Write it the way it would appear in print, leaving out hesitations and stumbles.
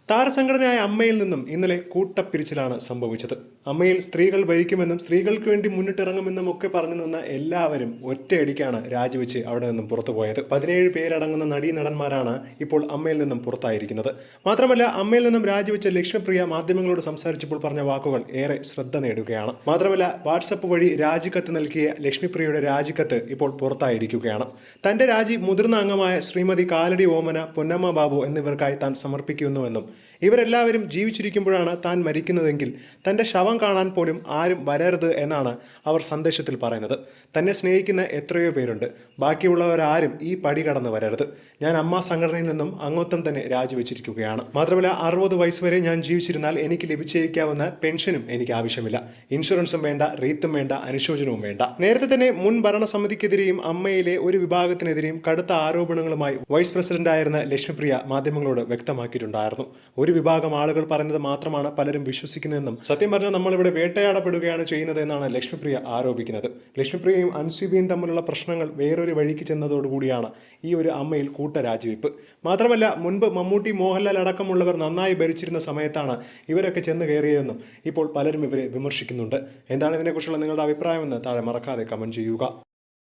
താരസംഘടനയായ അമ്മയിൽ നിന്നും ഇന്നലെ കൂട്ടപ്പിരിച്ചിലാണ് സംഭവിച്ചത്. അമ്മയിൽ സ്ത്രീകൾ ഭരിക്കുമെന്നും സ്ത്രീകൾക്ക് വേണ്ടി മുന്നിട്ടിറങ്ങുമെന്നും ഒക്കെ പറഞ്ഞു നിന്ന എല്ലാവരും ഒറ്റയടിക്കാണ് രാജിവെച്ച് അവിടെ നിന്നും പുറത്തുപോയത്. 17 പേരടങ്ങുന്ന നടീനടന്മാരാണ് ഇപ്പോൾ അമ്മയിൽ നിന്നും പുറത്തായിരിക്കുന്നത്. മാത്രമല്ല, അമ്മയിൽ നിന്നും രാജിവെച്ച ലക്ഷ്മിപ്രിയ മാധ്യമങ്ങളോട് സംസാരിച്ചപ്പോൾ പറഞ്ഞ വാക്കുകൾ ഏറെ ശ്രദ്ധ നേടുകയാണ്. മാത്രമല്ല, വാട്സപ്പ് വഴി രാജിക്കത്ത് നൽകിയ ലക്ഷ്മിപ്രിയയുടെ രാജിക്കത്ത് ഇപ്പോൾ പുറത്തായിരിക്കുകയാണ്. തന്റെ രാജി മുതിർന്ന അംഗമായ ശ്രീമതി കാലടി ഓമന, പൊന്നമ്മ ബാബു എന്നിവർക്കായി താൻ സമർപ്പിക്കുന്നുവെന്നും ഇവരെല്ലാവരും ജീവിച്ചിരിക്കുമ്പോഴാണ് താൻ മരിക്കുന്നതെങ്കിൽ തൻ്റെ ശവം കാണാൻ പോലും ആരും വരരുത് എന്നാണ് അവർ സന്ദേശത്തിൽ പറയുന്നത്. തന്നെ സ്നേഹിക്കുന്ന എത്രയോ പേരുണ്ട്, ബാക്കിയുള്ളവരാരും ഈ പടി കടന്ന് വരരുത്. ഞാൻ അമ്മ സംഘടനയിൽ നിന്നും അംഗത്വം തന്നെ രാജിവെച്ചിരിക്കുകയാണ്. മാത്രമല്ല, 60 വയസ്സ് വരെ ഞാൻ ജീവിച്ചിരുന്നാൽ എനിക്ക് ലഭിച്ചേക്കാവുന്ന പെൻഷനും എനിക്ക് ആവശ്യമില്ല. ഇൻഷുറൻസും വേണ്ട, റീത്തും വേണ്ട, അനുശോചനവും വേണ്ട. നേരത്തെ തന്നെ മുൻ ഭരണസമിതിക്കെതിരെയും അമ്മയിലെ ഒരു വിഭാഗത്തിനെതിരെയും കടുത്ത ആരോപണങ്ങളുമായി വൈസ് പ്രസിഡന്റായിരുന്ന ലക്ഷ്മിപ്രിയ മാധ്യമങ്ങളോട് വ്യക്തമാക്കിയിട്ടുണ്ടായിരുന്നു. ഒരു വിഭാഗം ആളുകൾ പറയുന്നത് മാത്രമാണ് പലരും വിശ്വസിക്കുന്നതെന്നും സത്യം പറഞ്ഞാൽ നമ്മളിവിടെ വേട്ടയാടപ്പെടുകയാണ് ചെയ്യുന്നത് എന്നാണ് ലക്ഷ്മിപ്രിയ ആരോപിക്കുന്നത്. ലക്ഷ്മിപ്രിയയും അൻസിബിയും തമ്മിലുള്ള പ്രശ്നങ്ങൾ വേറൊരു വഴിക്ക് ചെന്നതോടുകൂടിയാണ് ഈ ഒരു അമ്മയിൽ കൂട്ടരാജിവെപ്പ്. മാത്രമല്ല, മുൻപ് മമ്മൂട്ടി, മോഹൻലാൽ അടക്കമുള്ളവർ നന്നായി ഭരിച്ചിരുന്ന സമയത്താണ് ഇവരൊക്കെ ചെന്ന് കയറിയതെന്നും ഇപ്പോൾ പലരും ഇവരെ വിമർശിക്കുന്നുണ്ട്. എന്താണ് ഇതിനെക്കുറിച്ചുള്ള നിങ്ങളുടെ അഭിപ്രായമെന്ന് താഴെ മറക്കാതെ കമന്റ് ചെയ്യുക.